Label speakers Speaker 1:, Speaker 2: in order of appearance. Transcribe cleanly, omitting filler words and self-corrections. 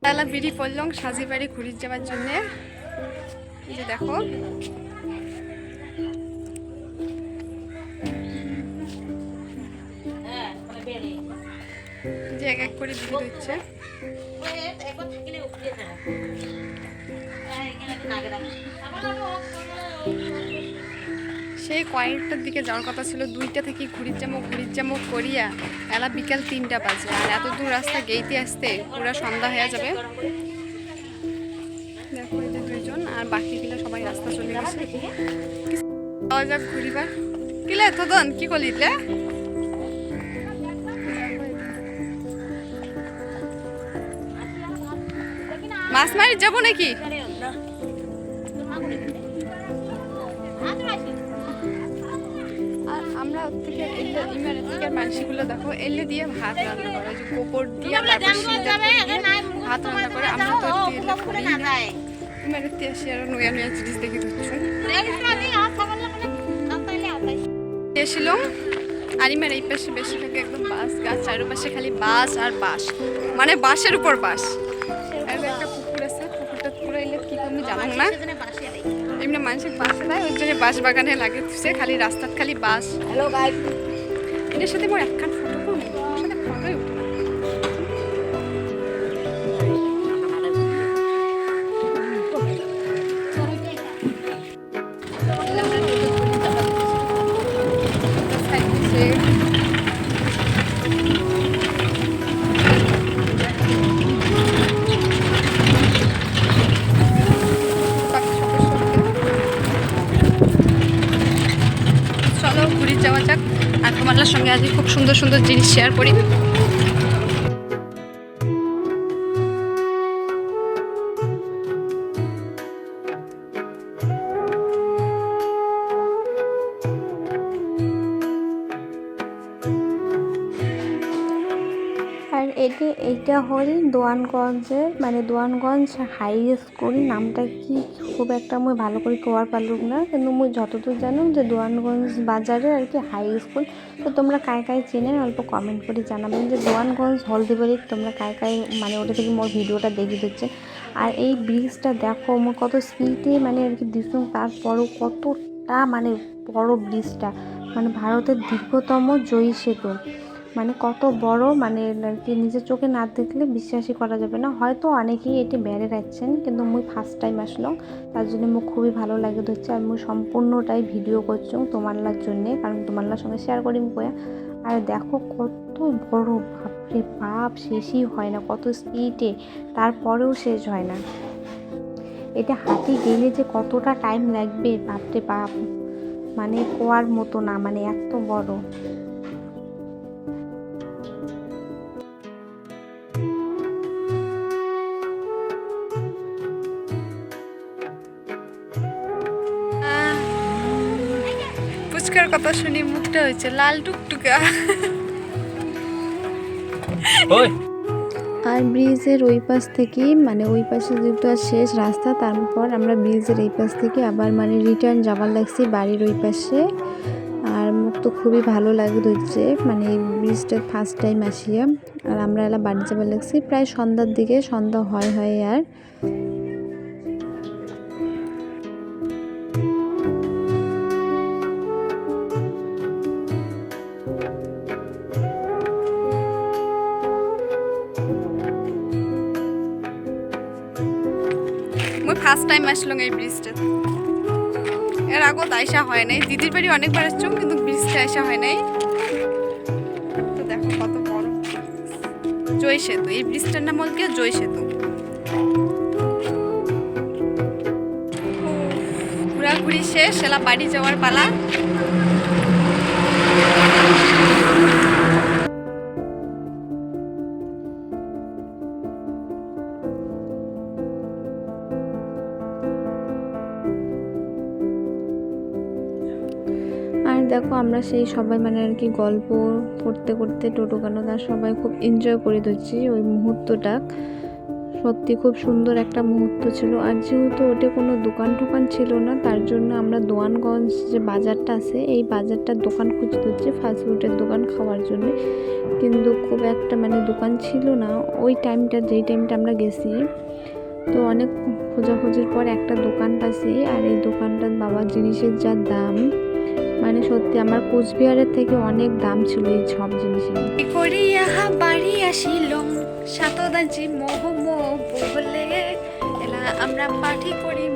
Speaker 1: তাহলে বিড়ি পড়লাম সাজি বাড়ি ঘুরে যাওয়ার জন্য। এই যে দেখো যে এক এক করে বিড়ি দিচ্ছে। সেই কয়েকটার দিকে যাওয়ার কথা ছিল, 2টা থেকে ঘুরির জামুক করিয়া এলা বিকাল 3টা বাজে। আর এত দূর রাস্তা গেইতে আসতে পুরো সন্ধ্যা হয়ে যাবে। দেখো এই যে 2জন আর বাকিগুলো সবাই রাস্তা চলে গেছে। যাওয়া যাক ঘুরিবার। কিলে তোদন কি করলিলে? মাছ মারি যাবো নাকি? আর আমরা ওর থেকে ইমারতিকার মানসিগুলো দেখো এলে দিয়ে ভাত রান্না করে, যে গোবর দিয়ে ভাত রান্না করে। আমরা তো ইমারতি আসি আর নয়া নয়া জিনিস দেখি দিচ্ছ এসেছিল। আর ইমার এই পাশে বেশিরভাগ একদম বাস গাছ, চারপাশে খালি বাস আর বাস, মানে বাসের উপর বাস। একটা পুকুর আছে, পুকুরটা পুরো এলে কি তুমি জানো না, এমনি মানুষের বাসে দেয় ওই জন্য বাস বাগানে লাগে খালি রাস্তার খালি বাস। হ্যালো গাইস, এটার সাথে মোর একখান ফটো নেই, ওর সাথে ফটোই উঠে না। ঘুরে যাওয়া যাক আর তোমার সঙ্গে আজ খুব সুন্দর সুন্দর জিনিস শেয়ার করি।
Speaker 2: আর এইটা হল দোয়ানগঞ্জের, মানে দোয়ানগঞ্জ হাই স্কুল। নামটা কি খুব একটা মুই ভালো করে কোয়ার পারলুম না, কিন্তু মুই যতদূর জানো যে দোয়ানগঞ্জ বাজারে আর কি হাই স্কুল। তো তোমরা কায় কায় চেনেন অল্প কমেন্ট করে জানাবেন যে দোয়ানগঞ্জ হলদিবাড়ির তোমরা কায় কায় মানে ওটা থেকে মোর ভিডিওটা দেখে দিচ্ছে। আর এই ব্রিজটা দেখো মোর কত স্পিডে মানে আর কি দিচ্ছ, তারপরও কতটা মানে বড় ব্রিজটা, মানে ভারতের দীর্ঘতম জয়ী সেতু। মানে কত বড়, মানে আর কি নিজের চোখে না দেখলে বিশ্বাসই করা যাবে না। হয়তো অনেকেই এটি বেড়ে রাখছেন, কিন্তু মুই ফার্স্ট টাইম আসলাম, তার জন্য মুখ খুবই ভালো লাগে হচ্ছে। আর মুই সম্পূর্ণটাই ভিডিও করছি তোমারলার জন্যে, কারণ তোমারলার সঙ্গে শেয়ার করি কয়া। আর দেখো কত বড়, বাপরে বাপ, শেষই হয় না, কত স্পিডে, তারপরেও শেষ হয় না। এটা হাতি গেলে যে কতটা টাইম লাগবে বাপরে বাপ, মানে কোয়ার মতো না, মানে এত বড়।
Speaker 1: ফুচকার কথা শুনি মুখটা হয়েছে লাল টুকটুকা।
Speaker 2: আর ব্রিজের ওই পাশ থেকে, মানে ওই পাশে যেটা শেষ রাস্তা, তারপর আমরা ব্রিজের এই পাশ থেকে আবার মানে রিটার্ন যাবার লাগছি বাড়ির ওই পাশে। আর মুখ তো খুবই ভালো লাগে হচ্ছে, মানে এই ব্রিজটা ফার্স্ট টাইম আসিয়া। আর আমরা এলা বাড়ি যাবার লাগছি প্রায় সন্ধ্যার দিকে, সন্ধ্যা হয় আর
Speaker 1: মুই ফার্স্ট টাইম আসলাম এই ব্রিজটা, এর আগত আইসা হয় নাই। দিদির বাড়ি অনেকবার আসছো, কিন্তু ব্রিজটা আইসা হয় নাই। তো দেখো কত বড় জয় সেতু, এই ব্রিজটার নাম হল কি জয় সেতু। ঘোরাঘুরি শেষ, এলা বাড়ি যাওয়ার পালা।
Speaker 2: আর দেখো আমরা সেই সবাই মানে আর কি গল্প করতে করতে টোটো গানো, তার সবাই খুব এনজয় করে দিচ্ছি ওই মুহূর্তটা। সত্যি খুব সুন্দর একটা মুহূর্ত ছিল। আর যেহেতু ওটা কোনো দোকান টোকান ছিল না, তার জন্য আমরা দোয়ানগঞ্জ যে বাজারটা আছে এই বাজারটার দোকান খুঁজতে হচ্ছে ফাস্টফুডের দোকান খাওয়ার জন্য, কিন্তু খুব একটা মানে দোকান ছিল না ওই টাইমটা, যেই টাইমটা আমরা গেছি। তো অনেক খোঁজাখুঁজির পর একটা দোকান পাইছি, আর এই দোকানটার বাবা জিনিসের যা দাম, মানে সত্যি আমার কোচবিহারের থেকে অনেক দাম ছিল এই সব জিনিসের।
Speaker 1: করিয়া বাড়ি আসিলম সাতদাজি মোহ বলে এলা আমরা পাঠি করি